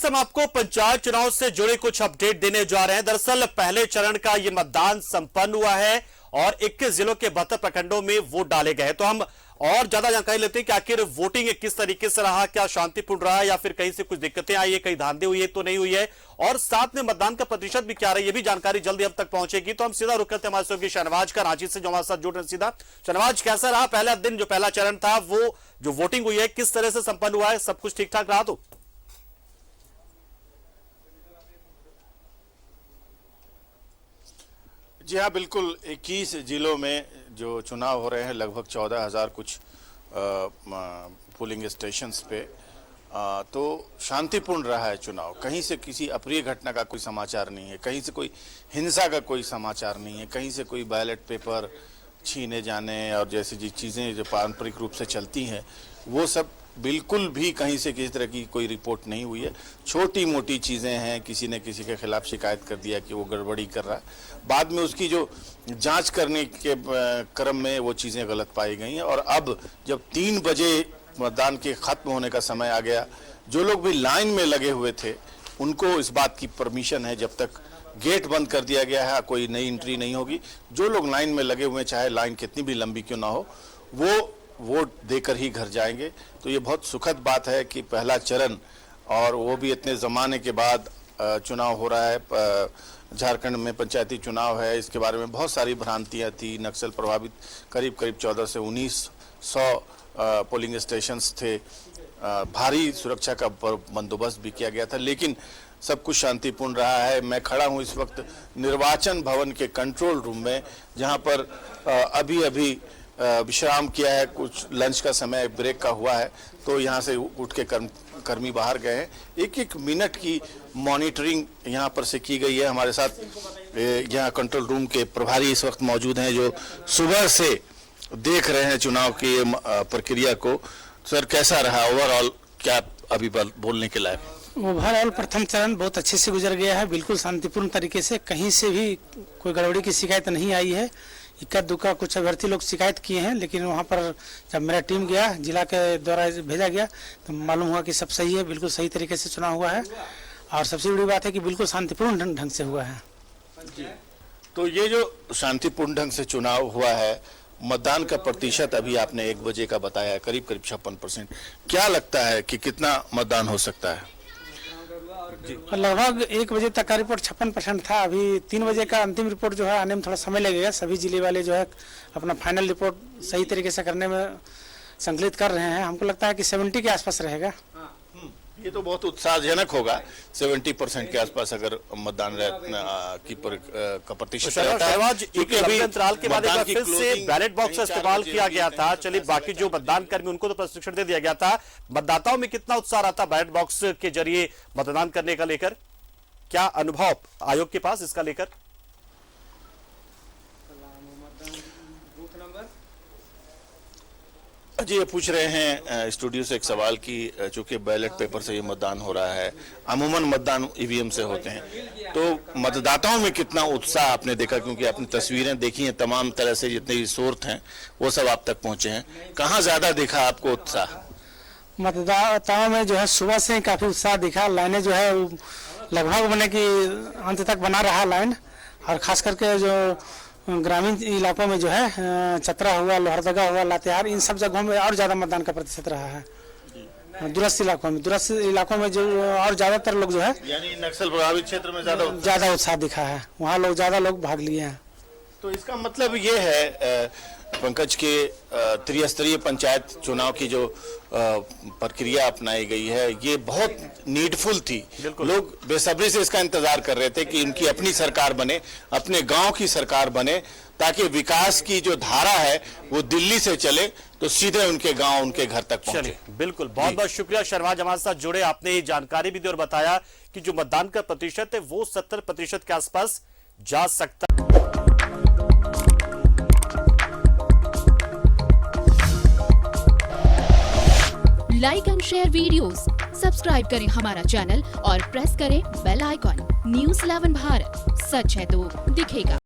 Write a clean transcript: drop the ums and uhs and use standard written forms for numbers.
से हम आपको पंचायत चुनाव से जुड़े कुछ अपडेट देने जा रहे हैं। दरअसल पहले चरण का ये मतदान संपन्न हुआ है और 21 जिलों के 72 प्रखंडों में वोट डाले गए। तो हम और ज्यादा जानकारी लेते हैं कि आखिर वोटिंग किस तरीके से रहा, क्या शांतिपूर्ण रहा या फिर कहीं से कुछ दिक्कतें आई है, कहीं धांधली हुई है तो नहीं हुई है, और साथ में मतदान का प्रतिशत भी क्या रहा है, ये भी जानकारी जल्दी हम तक पहुंचेगी। तो हम सीधा रुक करते हैं हमारे सहयोगी शहनवाज का, रांची से जो हमारे साथ जुड़ रहे हैं सीधा। शहनवाज, कैसा रहा पहला दिन, जो पहला चरण था वो जो वोटिंग हुई है किस तरह से संपन्न हुआ है, सब कुछ ठीक ठाक रहा? तो जी हाँ, बिल्कुल 21 जिलों में जो चुनाव हो रहे हैं, लगभग 14,000 कुछ पोलिंग स्टेशंस पे, तो शांतिपूर्ण रहा है चुनाव। कहीं से किसी अप्रिय घटना का कोई समाचार नहीं है, कहीं से कोई हिंसा का कोई समाचार नहीं है, कहीं से कोई बैलेट पेपर छीने जाने और जैसी चीज़ें जो पारंपरिक रूप से चलती हैं वो सब बिल्कुल भी कहीं से किसी तरह की कोई रिपोर्ट नहीं हुई है। छोटी मोटी चीज़ें हैं, किसी ने किसी के खिलाफ शिकायत कर दिया कि वो गड़बड़ी कर रहा है, बाद में उसकी जो जांच करने के क्रम में वो चीज़ें गलत पाई गई हैं। और अब जब 3 बजे मतदान के ख़त्म होने का समय आ गया, जो लोग भी लाइन में लगे हुए थे उनको इस बात की परमिशन है, जब तक गेट बंद कर दिया गया है कोई नई एंट्री नहीं होगी। जो लोग लाइन में लगे हुए हैं, चाहे लाइन कितनी भी लंबी क्यों ना हो, वो वोट देकर ही घर जाएंगे। तो ये बहुत सुखद बात है कि पहला चरण, और वो भी इतने ज़माने के बाद चुनाव हो रहा है। झारखंड में पंचायती चुनाव है, इसके बारे में बहुत सारी भ्रांतियां थी। नक्सल प्रभावित करीब 14 से 1900 पोलिंग स्टेशंस थे। भारी सुरक्षा का बंदोबस्त भी किया गया था, लेकिन सब कुछ शांतिपूर्ण रहा है। मैं खड़ा हूं इस वक्त निर्वाचन भवन के कंट्रोल रूम में, जहां पर अभी विश्राम किया है, कुछ लंच का समय ब्रेक का हुआ है, तो यहाँ से उठ के कर्मी बाहर गए हैं। एक मिनट की मॉनिटरिंग यहाँ पर से की गई है। हमारे साथ यहाँ कंट्रोल रूम के प्रभारी इस वक्त मौजूद हैं, जो सुबह से देख रहे हैं चुनाव की प्रक्रिया को। सर, कैसा रहा ओवरऑल, क्या अभी बोलने के लायक? ओवरऑल प्रथम चरण बहुत अच्छे से गुजर गया है, बिल्कुल शांतिपूर्ण तरीके से, कहीं से भी कोई गड़बड़ी की शिकायत नहीं आई है। इक्का दुक्का कुछ अभ्यर्थी लोग शिकायत किए हैं, लेकिन वहाँ पर जब मेरा टीम गया, जिला के द्वारा भेजा गया, तो मालूम हुआ कि सब सही है, बिल्कुल सही तरीके से चुनाव हुआ है। और सबसे बड़ी बात है कि बिल्कुल शांतिपूर्ण ढंग से हुआ है। तो ये जो शांतिपूर्ण ढंग से चुनाव हुआ है, मतदान का प्रतिशत अभी आपने 1 बजे का बताया है, करीब 56%। क्या लगता है कि कितना मतदान हो सकता है? लगभग 1 बजे तक का रिपोर्ट 56% था। अभी 3 बजे का अंतिम रिपोर्ट जो है आने में थोड़ा समय लगेगा। सभी जिले वाले जो है अपना फाइनल रिपोर्ट सही तरीके से करने में संकलित कर रहे हैं। हमको लगता है कि 70 के आसपास रहेगा। ये तो बहुत उत्साहजनक होगा, 70% के आसपास अगर मतदान का प्रतिशत अंतराल के बाद फिर से बैलेट बॉक्स का इस्तेमाल किया गया था। चलिए, बाकी जो मतदान कर्मी उनको तो प्रशिक्षण दे दिया गया था। मतदाताओं में कितना उत्साह रहा था बैलेट बॉक्स के जरिए मतदान करने का लेकर? क्या अनुभव आयोग के पास इसका लेकर? जी, ये पूछ रहे हैं स्टूडियो से एक सवाल कि चूंकि बैलेट पेपर से ये मतदान हो रहा है, अमूमन मतदान ईवीएम से होते हैं, तो मतदाताओं में कितना उत्साह आपने देखा? क्योंकि आपने तस्वीरें देखी हैं, तमाम तरह से जितने रिसोर्ट हैं वो सब आप तक पहुंचे हैं, कहाँ ज्यादा देखा आपको उत्साह? मतदाताओं में जो है सुबह से काफी उत्साह दिखा। लाइनें जो है लगभग बने कि अंत तक बना रहा लाइन, और खास करके जो ग्रामीण इलाकों में जो है चतरा हुआ, लोहरदगा हुआ, लातेहार, इन सब जगहों में और ज्यादा मतदान का प्रतिशत रहा है। दूरस्थ इलाकों में जो और ज्यादातर लोग जो है, यानी नक्सल प्रभावित क्षेत्र में ज्यादा उत्साह दिखा है, वहाँ ज्यादा लोग भाग लिए हैं। तो इसका मतलब ये है पंकज के त्रिस्तरीय पंचायत चुनाव की जो प्रक्रिया अपनाई गई है, ये बहुत नीडफुल थी। लोग बेसब्री से इसका इंतजार कर रहे थे कि इनकी अपनी सरकार बने, अपने गांव की सरकार बने, ताकि विकास की जो धारा है वो दिल्ली से चले तो सीधे उनके गांव, उनके घर तक पहुंचे। बिल्कुल, बहुत बहुत शुक्रिया शहनवाज, हमारे साथ जुड़े, आपने ये जानकारी भी दी और बताया कि जो मतदान का प्रतिशत है वो 70% के आसपास जा सकता। Like and share videos, subscribe करें हमारा चैनल और प्रेस करें बेल आइकॉन। न्यूज़ 11 भारत, सच है तो दिखेगा।